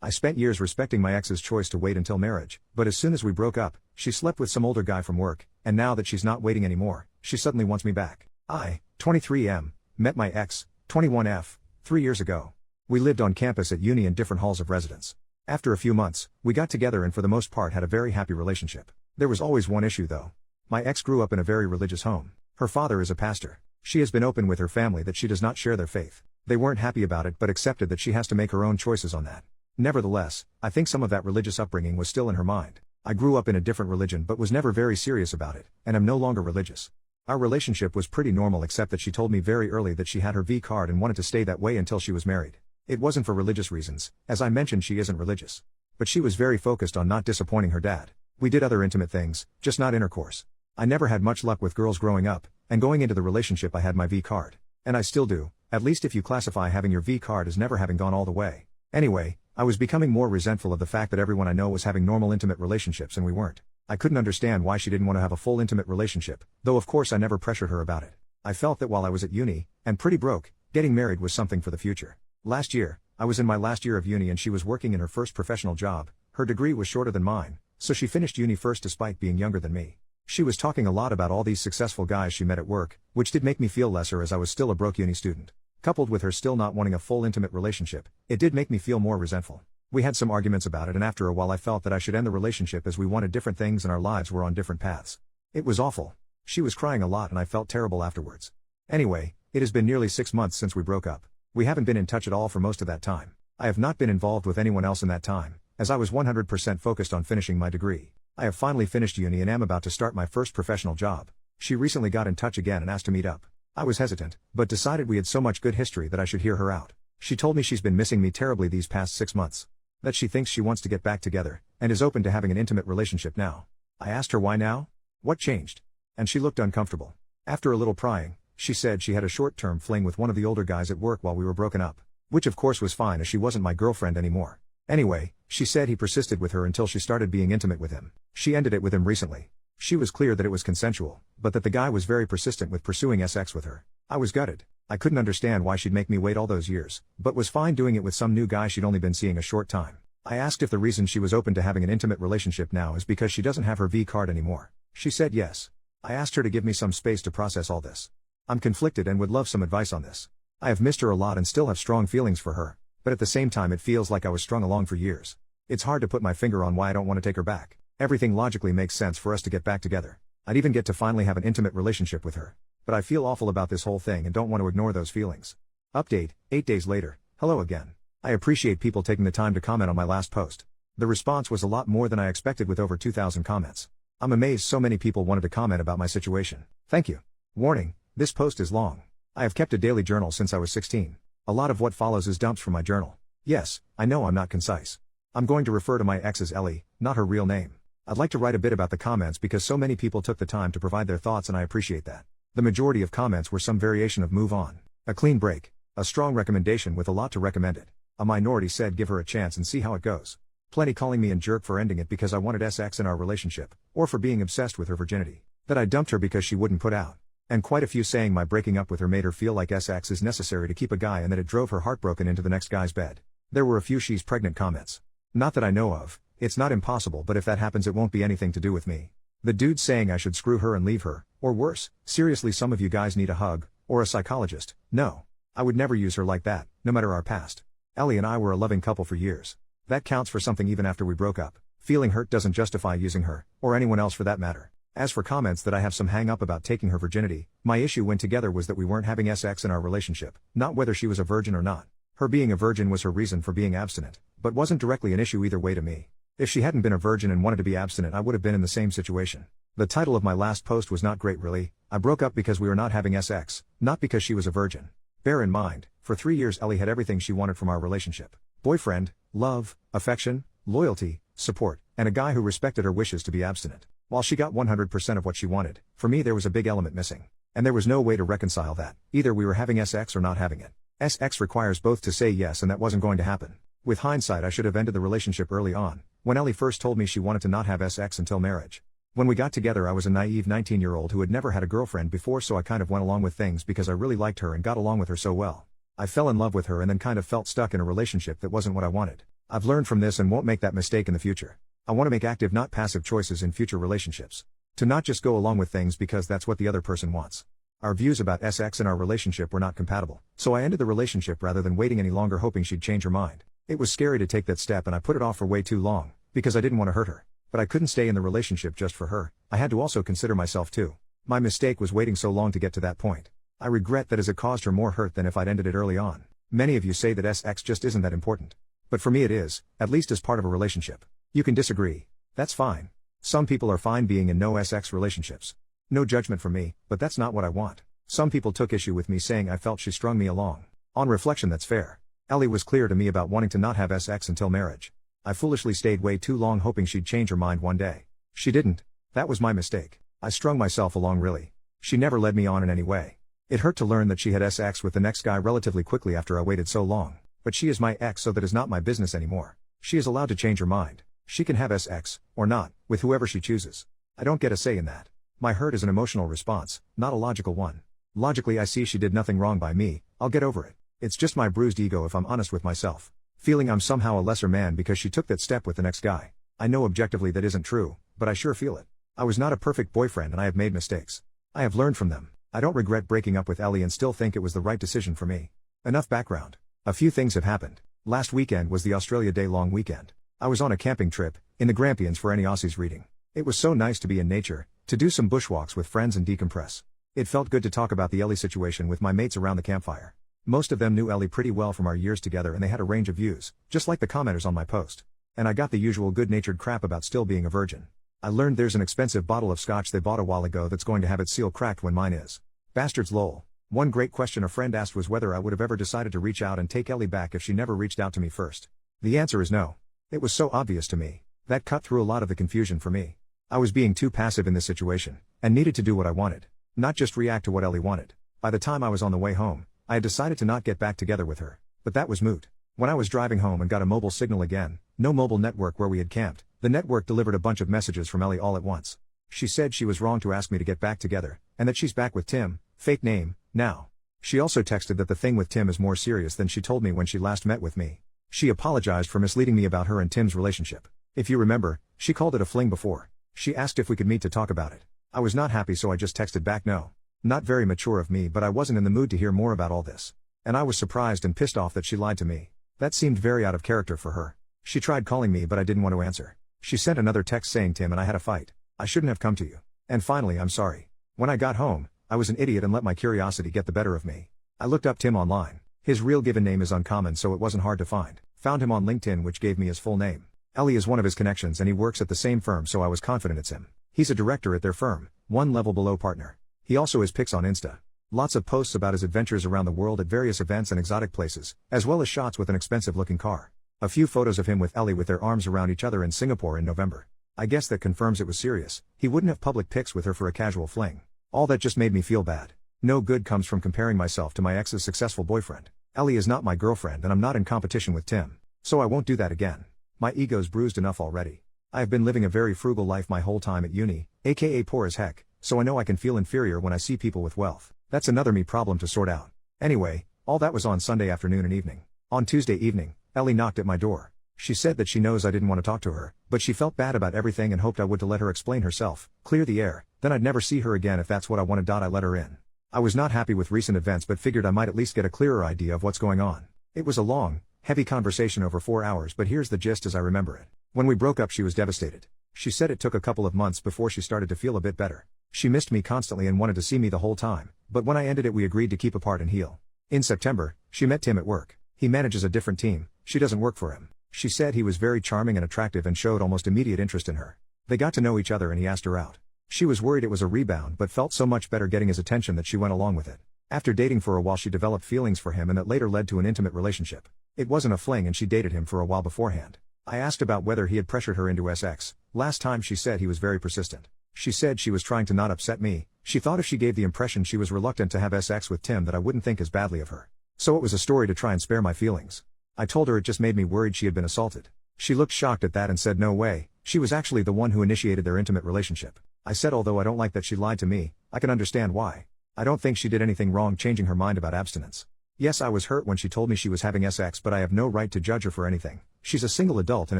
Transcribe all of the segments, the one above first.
I spent years respecting my ex's choice to wait until marriage, but as soon as we broke up, she slept with some older guy from work, and now that she's not waiting anymore, she suddenly wants me back. I, 23M, met my ex, 21F, 3 years ago. We lived on campus at uni in different halls of residence. After a few months, we got together and for the most part had a very happy relationship. There was always one issue though. My ex grew up in a very religious home. Her father is a pastor. She has been open with her family that she does not share their faith. They weren't happy about it but accepted that she has to make her own choices on that. Nevertheless, I think some of that religious upbringing was still in her mind. I grew up in a different religion but was never very serious about it, and am no longer religious. Our relationship was pretty normal except that she told me very early that she had her V card and wanted to stay that way until she was married. It wasn't for religious reasons, as I mentioned she isn't religious. But she was very focused on not disappointing her dad. We did other intimate things, just not intercourse. I never had much luck with girls growing up, and going into the relationship I had my V card. And I still do, at least if you classify having your V card as never having gone all the way. Anyway, I was becoming more resentful of the fact that everyone I know was having normal intimate relationships and we weren't. I couldn't understand why she didn't want to have a full intimate relationship, though of course I never pressured her about it. I felt that while I was at uni, and pretty broke, getting married was something for the future. Last year, I was in my last year of uni and she was working in her first professional job. Her degree was shorter than mine, so she finished uni first despite being younger than me. She was talking a lot about all these successful guys she met at work, which did make me feel lesser as I was still a broke uni student. Coupled with her still not wanting a full intimate relationship, it did make me feel more resentful. We had some arguments about it and after a while I felt that I should end the relationship as we wanted different things and our lives were on different paths. It was awful. She was crying a lot and I felt terrible afterwards. Anyway, it has been nearly 6 months since we broke up. We haven't been in touch at all for most of that time. I have not been involved with anyone else in that time, as I was 100% focused on finishing my degree. I have finally finished uni and am about to start my first professional job. She recently got in touch again and asked to meet up. I was hesitant, but decided we had so much good history that I should hear her out. She told me she's been missing me terribly these past 6 months. That she thinks she wants to get back together, and is open to having an intimate relationship now. I asked her why now? What changed? And she looked uncomfortable. After a little prying, she said she had a short-term fling with one of the older guys at work while we were broken up. Which of course was fine as she wasn't my girlfriend anymore. Anyway, she said he persisted with her until she started being intimate with him. She ended it with him recently. She was clear that it was consensual, but that the guy was very persistent with pursuing sex with her. I was gutted. I couldn't understand why she'd make me wait all those years, but was fine doing it with some new guy she'd only been seeing a short time. I asked if the reason she was open to having an intimate relationship now is because she doesn't have her V card anymore. She said yes. I asked her to give me some space to process all this. I'm conflicted and would love some advice on this. I have missed her a lot and still have strong feelings for her, but at the same time it feels like I was strung along for years. It's hard to put my finger on why I don't want to take her back. Everything logically makes sense for us to get back together. I'd even get to finally have an intimate relationship with her. But I feel awful about this whole thing and don't want to ignore those feelings. Update, 8 days later, hello again. I appreciate people taking the time to comment on my last post. The response was a lot more than I expected with over 2,000 comments. I'm amazed so many people wanted to comment about my situation. Thank you. Warning, this post is long. I have kept a daily journal since I was 16. A lot of what follows is dumps from my journal. Yes, I know I'm not concise. I'm going to refer to my ex as Ellie, not her real name. I'd like to write a bit about the comments because so many people took the time to provide their thoughts and I appreciate that. The majority of comments were some variation of move on. A clean break. A strong recommendation with a lot to recommend it. A minority said give her a chance and see how it goes. Plenty calling me a jerk for ending it because I wanted sex in our relationship, or for being obsessed with her virginity. That I dumped her because she wouldn't put out. And quite a few saying my breaking up with her made her feel like sex is necessary to keep a guy and that it drove her heartbroken into the next guy's bed. There were a few she's pregnant comments. Not that I know of, it's not impossible but if that happens it won't be anything to do with me. The dude saying I should screw her and leave her, or worse, seriously some of you guys need a hug, or a psychologist. No. I would never use her like that, no matter our past. Ellie and I were a loving couple for years. That counts for something even after we broke up. Feeling hurt doesn't justify using her, or anyone else for that matter. As for comments that I have some hang up about taking her virginity, my issue when together was that we weren't having sex in our relationship, not whether she was a virgin or not. Her being a virgin was her reason for being abstinent, but wasn't directly an issue either way to me. If she hadn't been a virgin and wanted to be abstinent I would have been in the same situation. The title of my last post was not great really. I broke up because we were not having sex, not because she was a virgin. Bear in mind, for 3 years Ellie had everything she wanted from our relationship. Boyfriend, love, affection, loyalty, support, and a guy who respected her wishes to be abstinent. While she got 100% of what she wanted, for me there was a big element missing. And there was no way to reconcile that. Either we were having sex or not having it. Sex requires both to say yes and that wasn't going to happen. With hindsight I should have ended the relationship early on, when Ellie first told me she wanted to not have sex until marriage. When we got together I was a naive 19-year-old who had never had a girlfriend before so I kind of went along with things because I really liked her and got along with her so well. I fell in love with her and then kind of felt stuck in a relationship that wasn't what I wanted. I've learned from this and won't make that mistake in the future. I want to make active, not passive choices in future relationships. To not just go along with things because that's what the other person wants. Our views about sex in our relationship were not compatible, so I ended the relationship rather than waiting any longer hoping she'd change her mind. It was scary to take that step and I put it off for way too long, because I didn't want to hurt her. But I couldn't stay in the relationship just for her, I had to also consider myself too. My mistake was waiting so long to get to that point. I regret that as it caused her more hurt than if I'd ended it early on. Many of you say that sex just isn't that important. But for me it is, at least as part of a relationship. You can disagree. That's fine. Some people are fine being in no sex relationships. No judgment from me, but that's not what I want. Some people took issue with me saying I felt she strung me along. On reflection, that's fair. Ellie was clear to me about wanting to not have sex until marriage. I foolishly stayed way too long hoping she'd change her mind one day. She didn't. That was my mistake. I strung myself along really. She never led me on in any way. It hurt to learn that she had sex with the next guy relatively quickly after I waited so long. But she is my ex, so that is not my business anymore. She is allowed to change her mind. She can have sex, or not, with whoever she chooses. I don't get a say in that. My hurt is an emotional response, not a logical one. Logically I see she did nothing wrong by me, I'll get over it. It's just my bruised ego if I'm honest with myself. Feeling I'm somehow a lesser man because she took that step with the next guy. I know objectively that isn't true, but I sure feel it. I was not a perfect boyfriend and I have made mistakes. I have learned from them. I don't regret breaking up with Ellie and still think it was the right decision for me. Enough background. A few things have happened. Last weekend was the Australia Day long weekend. I was on a camping trip, in the Grampians for any Aussies reading. It was so nice to be in nature, to do some bushwalks with friends and decompress. It felt good to talk about the Ellie situation with my mates around the campfire. Most of them knew Ellie pretty well from our years together and they had a range of views, just like the commenters on my post. And I got the usual good-natured crap about still being a virgin. I learned there's an expensive bottle of scotch they bought a while ago that's going to have its seal cracked when mine is. Bastards lol. One great question a friend asked was whether I would have ever decided to reach out and take Ellie back if she never reached out to me first. The answer is no. It was so obvious to me. That cut through a lot of the confusion for me. I was being too passive in this situation, and needed to do what I wanted. Not just react to what Ellie wanted. By the time I was on the way home, I had decided to not get back together with her. But that was moot. When I was driving home and got a mobile signal again, no mobile network where we had camped, the network delivered a bunch of messages from Ellie all at once. She said she was wrong to ask me to get back together, and that she's back with Tim, fake name, now. She also texted that the thing with Tim is more serious than she told me when she last met with me. She apologized for misleading me about her and Tim's relationship. If you remember, she called it a fling before. She asked if we could meet to talk about it. I was not happy, so I just texted back no. Not very mature of me, but I wasn't in the mood to hear more about all this. And I was surprised and pissed off that she lied to me. That seemed very out of character for her. She tried calling me but I didn't want to answer. She sent another text saying Tim and I had a fight. I shouldn't have come to you. And finally, I'm sorry. When I got home, I was an idiot and let my curiosity get the better of me. I looked up Tim online. His real given name is uncommon, so it wasn't hard to find. Found him on LinkedIn, which gave me his full name. Ellie is one of his connections and he works at the same firm, so I was confident it's him. He's a director at their firm, one level below partner. He also has pics on Insta. Lots of posts about his adventures around the world at various events and exotic places, as well as shots with an expensive looking car. A few photos of him with Ellie with their arms around each other in Singapore in November. I guess that confirms it was serious. He wouldn't have public pics with her for a casual fling. All that just made me feel bad. No good comes from comparing myself to my ex's successful boyfriend. Ellie is not my girlfriend and I'm not in competition with Tim. So I won't do that again. My ego's bruised enough already. I have been living a very frugal life my whole time at uni, aka poor as heck, so I know I can feel inferior when I see people with wealth. That's another me problem to sort out. Anyway, all that was on Sunday afternoon and evening. On Tuesday evening, Ellie knocked at my door. She said that she knows I didn't want to talk to her, but she felt bad about everything and hoped I would to let her explain herself, clear the air, then I'd never see her again if that's what I wanted. I let her in. I was not happy with recent events but figured I might at least get a clearer idea of what's going on. It was a long, heavy conversation over 4 hours, but here's the gist as I remember it. When we broke up she was devastated. She said it took a couple of months before she started to feel a bit better. She missed me constantly and wanted to see me the whole time, but when I ended it we agreed to keep apart and heal. In September, she met Tim at work. He manages a different team, she doesn't work for him. She said he was very charming and attractive and showed almost immediate interest in her. They got to know each other and he asked her out. She was worried it was a rebound but felt so much better getting his attention that she went along with it. After dating for a while she developed feelings for him and that later led to an intimate relationship. It wasn't a fling and she dated him for a while beforehand. I asked about whether he had pressured her into sex. Last time she said he was very persistent. She said she was trying to not upset me. She thought if she gave the impression she was reluctant to have sex with Tim that I wouldn't think as badly of her. So it was a story to try and spare my feelings. I told her it just made me worried she had been assaulted. She looked shocked at that and said no way, she was actually the one who initiated their intimate relationship. I said although I don't like that she lied to me, I can understand why. I don't think she did anything wrong changing her mind about abstinence. Yes, I was hurt when she told me she was having sex, but I have no right to judge her for anything. She's a single adult and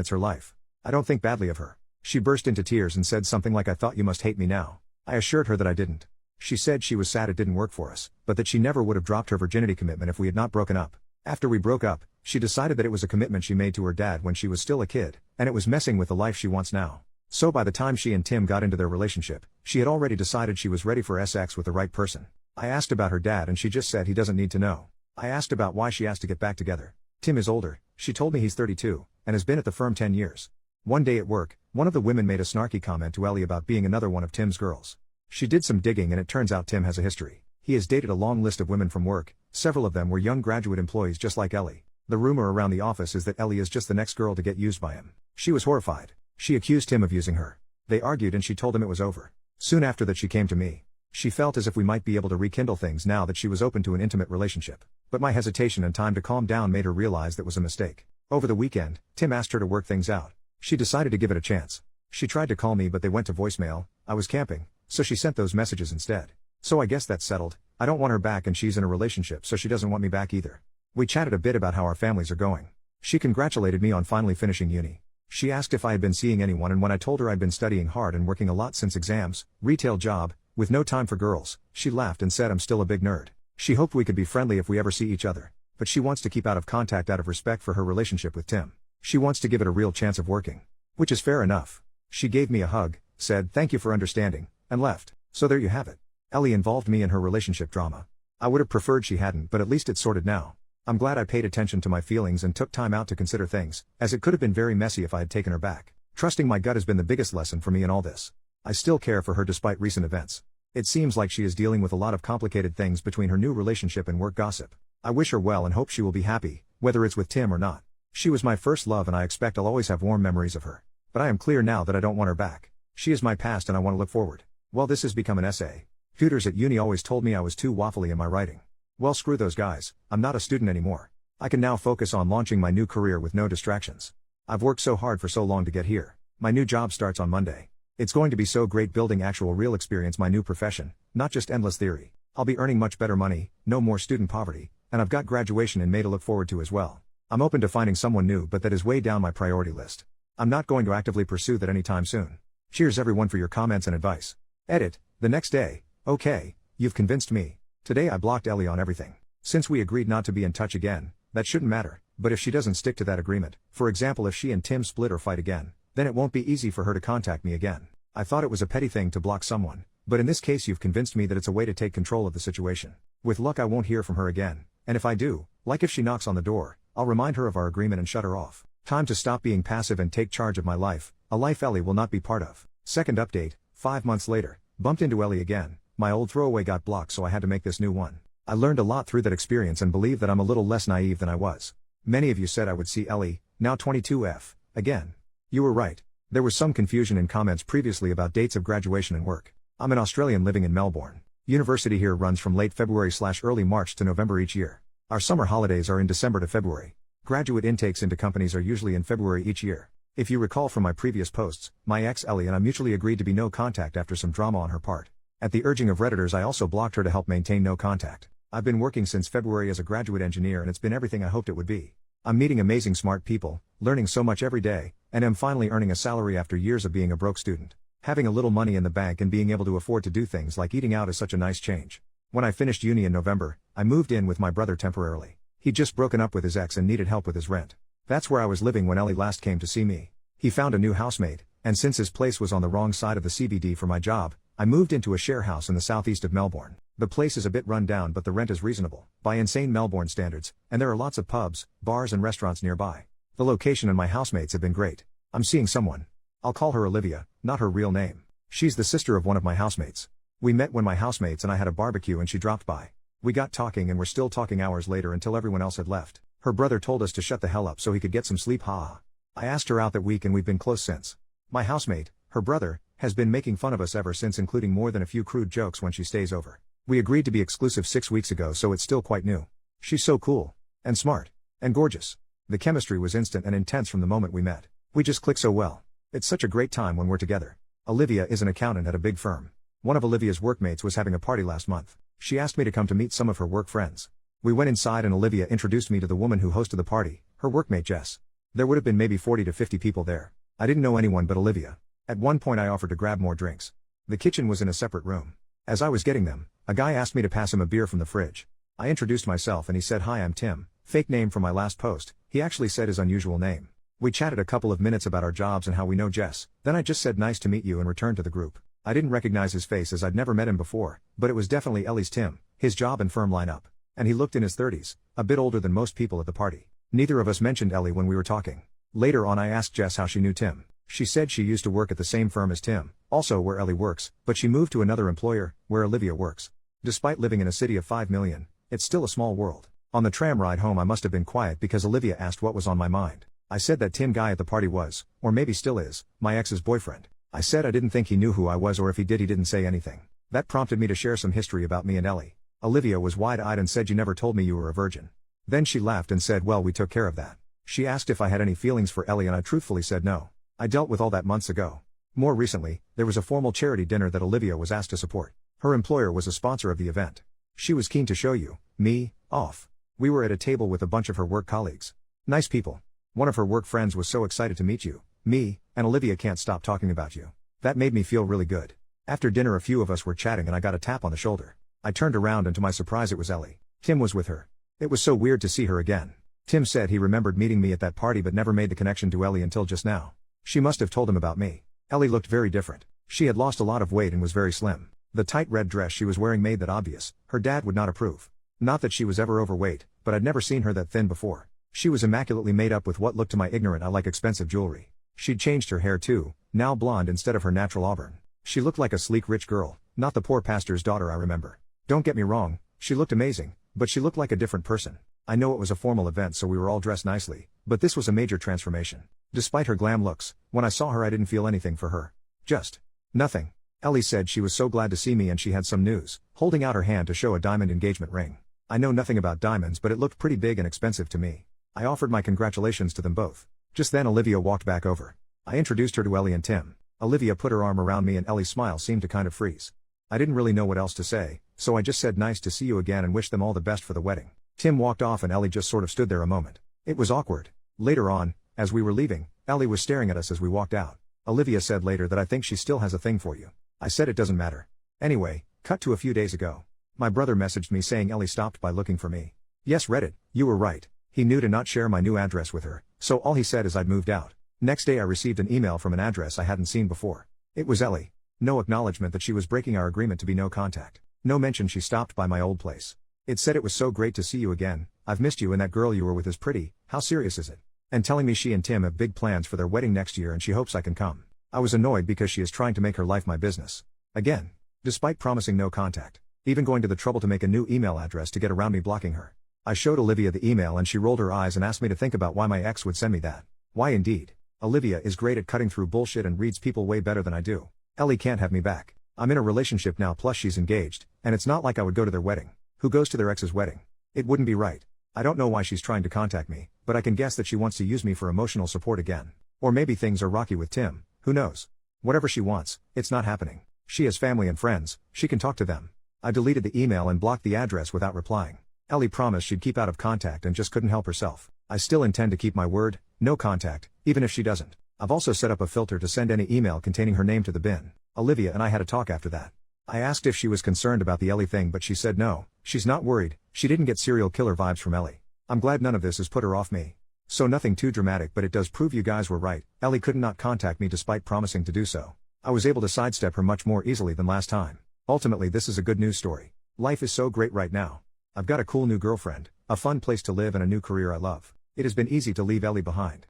it's her life. I don't think badly of her. She burst into tears and said something like, "I thought you must hate me now." I assured her that I didn't. She said she was sad it didn't work for us, but that she never would have dropped her virginity commitment if we had not broken up. After we broke up, she decided that it was a commitment she made to her dad when she was still a kid, and it was messing with the life she wants now. So by the time she and Tim got into their relationship, she had already decided she was ready for sex with the right person. I asked about her dad and she just said he doesn't need to know. I asked about why she asked to get back together. Tim is older, she told me he's 32, and has been at the firm 10 years. One day at work, one of the women made a snarky comment to Ellie about being another one of Tim's girls. She did some digging and it turns out Tim has a history. He has dated a long list of women from work, several of them were young graduate employees just like Ellie. The rumor around the office is that Ellie is just the next girl to get used by him. She was horrified. She accused him of using her. They argued and she told him it was over. Soon after that she came to me. She felt as if we might be able to rekindle things now that she was open to an intimate relationship. But my hesitation and time to calm down made her realize that was a mistake. Over the weekend, Tim asked her to work things out. She decided to give it a chance. She tried to call me but they went to voicemail. I was camping, so she sent those messages instead. So I guess that's settled. I don't want her back and she's in a relationship so she doesn't want me back either. We chatted a bit about how our families are going. She congratulated me on finally finishing uni. She asked if I had been seeing anyone and when I told her I'd been studying hard and working a lot since exams, retail job, with no time for girls, she laughed and said I'm still a big nerd. She hoped we could be friendly if we ever see each other. But she wants to keep out of contact out of respect for her relationship with Tim. She wants to give it a real chance of working. Which is fair enough. She gave me a hug, said thank you for understanding, and left. So there you have it. Ellie involved me in her relationship drama. I would have preferred she hadn't but at least it's sorted now. I'm glad I paid attention to my feelings and took time out to consider things, as it could have been very messy if I had taken her back. Trusting my gut has been the biggest lesson for me in all this. I still care for her despite recent events. It seems like she is dealing with a lot of complicated things between her new relationship and work gossip. I wish her well and hope she will be happy, whether it's with Tim or not. She was my first love and I expect I'll always have warm memories of her. But I am clear now that I don't want her back. She is my past and I want to look forward. Well, this has become an essay. Tutors at uni always told me I was too waffly in my writing. Well, screw those guys, I'm not a student anymore. I can now focus on launching my new career with no distractions. I've worked so hard for so long to get here. My new job starts on Monday. It's going to be so great building actual real experience my new profession, not just endless theory. I'll be earning much better money, no more student poverty, and I've got graduation in May to look forward to as well. I'm open to finding someone new but that is way down my priority list. I'm not going to actively pursue that anytime soon. Cheers everyone for your comments and advice. Edit, the next day, okay, you've convinced me. Today I blocked Ellie on everything. Since we agreed not to be in touch again, that shouldn't matter, but if she doesn't stick to that agreement, for example if she and Tim split or fight again, then it won't be easy for her to contact me again. I thought it was a petty thing to block someone, but in this case you've convinced me that it's a way to take control of the situation. With luck I won't hear from her again, and if I do, like if she knocks on the door, I'll remind her of our agreement and shut her off. Time to stop being passive and take charge of my life, a life Ellie will not be part of. Second update, 5 months later, bumped into Ellie again. My old throwaway got blocked so I had to make this new one. I learned a lot through that experience and believe that I'm a little less naive than I was. Many of you said I would see Ellie, now 22F, again. You were right. There was some confusion in comments previously about dates of graduation and work. I'm an Australian living in Melbourne. University here runs from late February/early March to November each year. Our summer holidays are in December to February. Graduate intakes into companies are usually in February each year. If you recall from my previous posts, my ex Ellie and I mutually agreed to be no contact after some drama on her part. At the urging of Redditors I also blocked her to help maintain no contact. I've been working since February as a graduate engineer and it's been everything I hoped it would be. I'm meeting amazing smart people, learning so much every day, and am finally earning a salary after years of being a broke student. Having a little money in the bank and being able to afford to do things like eating out is such a nice change. When I finished uni in November, I moved in with my brother temporarily. He'd just broken up with his ex and needed help with his rent. That's where I was living when Ellie last came to see me. He found a new housemate, and since his place was on the wrong side of the CBD for my job, I moved into a share house in the southeast of Melbourne. The place is a bit run down but the rent is reasonable, by insane Melbourne standards, and there are lots of pubs, bars and restaurants nearby. The location and my housemates have been great. I'm seeing someone. I'll call her Olivia, not her real name. She's the sister of one of my housemates. We met when my housemates and I had a barbecue and she dropped by. We got talking and were still talking hours later until everyone else had left. Her brother told us to shut the hell up so he could get some sleep, haha. I asked her out that week and we've been close since. My housemate, her brother, has been making fun of us ever since, including more than a few crude jokes when she stays over. We agreed to be exclusive 6 weeks ago so it's still quite new. She's so cool. And smart. And gorgeous. The chemistry was instant and intense from the moment we met. We just click so well. It's such a great time when we're together. Olivia is an accountant at a big firm. One of Olivia's workmates was having a party last month. She asked me to come to meet some of her work friends. We went inside and Olivia introduced me to the woman who hosted the party, her workmate Jess. There would have been maybe 40 to 50 people there. I didn't know anyone but Olivia. At one point I offered to grab more drinks. The kitchen was in a separate room. As I was getting them, a guy asked me to pass him a beer from the fridge. I introduced myself and he said, "Hi, I'm Tim," fake name from my last post. He actually said his unusual name. We chatted a couple of minutes about our jobs and how we know Jess. Then I just said nice to meet you and returned to the group. I didn't recognize his face as I'd never met him before, but it was definitely Ellie's Tim, his job and firm lineup. And he looked in his 30s, a bit older than most people at the party. Neither of us mentioned Ellie when we were talking. Later on I asked Jess how she knew Tim. She said she used to work at the same firm as Tim, also where Ellie works, but she moved to another employer, where Olivia works. Despite living in a city of 5 million, it's still a small world. On the tram ride home I must have been quiet because Olivia asked what was on my mind. I said that Tim guy at the party was, or maybe still is, my ex's boyfriend. I said I didn't think he knew who I was, or if he did he didn't say anything. That prompted me to share some history about me and Ellie. Olivia was wide-eyed and said, "You never told me you were a virgin." Then she laughed and said, "Well, we took care of that." She asked if I had any feelings for Ellie and I truthfully said no. I dealt with all that months ago. More recently, there was a formal charity dinner that Olivia was asked to support. Her employer was a sponsor of the event. She was keen to show me off. We were at a table with a bunch of her work colleagues. Nice people. One of her work friends was so excited to meet me, and Olivia can't stop talking about you. That made me feel really good. After dinner a few of us were chatting and I got a tap on the shoulder. I turned around and to my surprise it was Ellie. Tim was with her. It was so weird to see her again. Tim said he remembered meeting me at that party but never made the connection to Ellie until just now. She must have told him about me. Ellie looked very different. She had lost a lot of weight and was very slim. The tight red dress she was wearing made that obvious. Her dad would not approve. Not that she was ever overweight, but I'd never seen her that thin before. She was immaculately made up with what looked to my ignorant eye like expensive jewelry. She'd changed her hair too, now blonde instead of her natural auburn. She looked like a sleek rich girl, not the poor pastor's daughter I remember. Don't get me wrong, she looked amazing, but she looked like a different person. I know it was a formal event so we were all dressed nicely, but this was a major transformation. Despite her glam looks, when I saw her I didn't feel anything for her. Just nothing. Ellie said she was so glad to see me and she had some news, holding out her hand to show a diamond engagement ring. I know nothing about diamonds but it looked pretty big and expensive to me. I offered my congratulations to them both. Just then Olivia walked back over. I introduced her to Ellie and Tim. Olivia put her arm around me and Ellie's smile seemed to kind of freeze. I didn't really know what else to say, so I just said nice to see you again and wished them all the best for the wedding. Tim walked off and Ellie just sort of stood there a moment. It was awkward. Later on, as we were leaving, Ellie was staring at us as we walked out. Olivia said later that I think she still has a thing for you. I said it doesn't matter. Anyway, cut to a few days ago. My brother messaged me saying Ellie stopped by looking for me. Yes, Reddit, you were right. He knew to not share my new address with her, so all he said is I'd moved out. Next day I received an email from an address I hadn't seen before. It was Ellie. No acknowledgement that she was breaking our agreement to be no contact. No mention she stopped by my old place. It said it was so great to see you again, I've missed you and that girl you were with is pretty, how serious is it? And telling me she and Tim have big plans for their wedding next year and she hopes I can come. I was annoyed because she is trying to make her life my business. Again. Despite promising no contact. Even going to the trouble to make a new email address to get around me blocking her. I showed Olivia the email and she rolled her eyes and asked me to think about why my ex would send me that. Why indeed. Olivia is great at cutting through bullshit and reads people way better than I do. Ellie can't have me back. I'm in a relationship now plus she's engaged, and it's not like I would go to their wedding. Who goes to their ex's wedding? It wouldn't be right. I don't know why she's trying to contact me, but I can guess that she wants to use me for emotional support again. Or maybe things are rocky with Tim, who knows? Whatever she wants, it's not happening. She has family and friends, she can talk to them. I deleted the email and blocked the address without replying. Ellie promised she'd keep out of contact and just couldn't help herself. I still intend to keep my word, no contact, even if she doesn't. I've also set up a filter to send any email containing her name to the bin. Olivia and I had a talk after that. I asked if she was concerned about the Ellie thing but she said no, she's not worried, she didn't get serial killer vibes from Ellie. I'm glad none of this has put her off me. So nothing too dramatic but it does prove you guys were right, Ellie could not contact me despite promising to do so. I was able to sidestep her much more easily than last time. Ultimately this is a good news story. Life is so great right now. I've got a cool new girlfriend, a fun place to live and a new career I love. It has been easy to leave Ellie behind.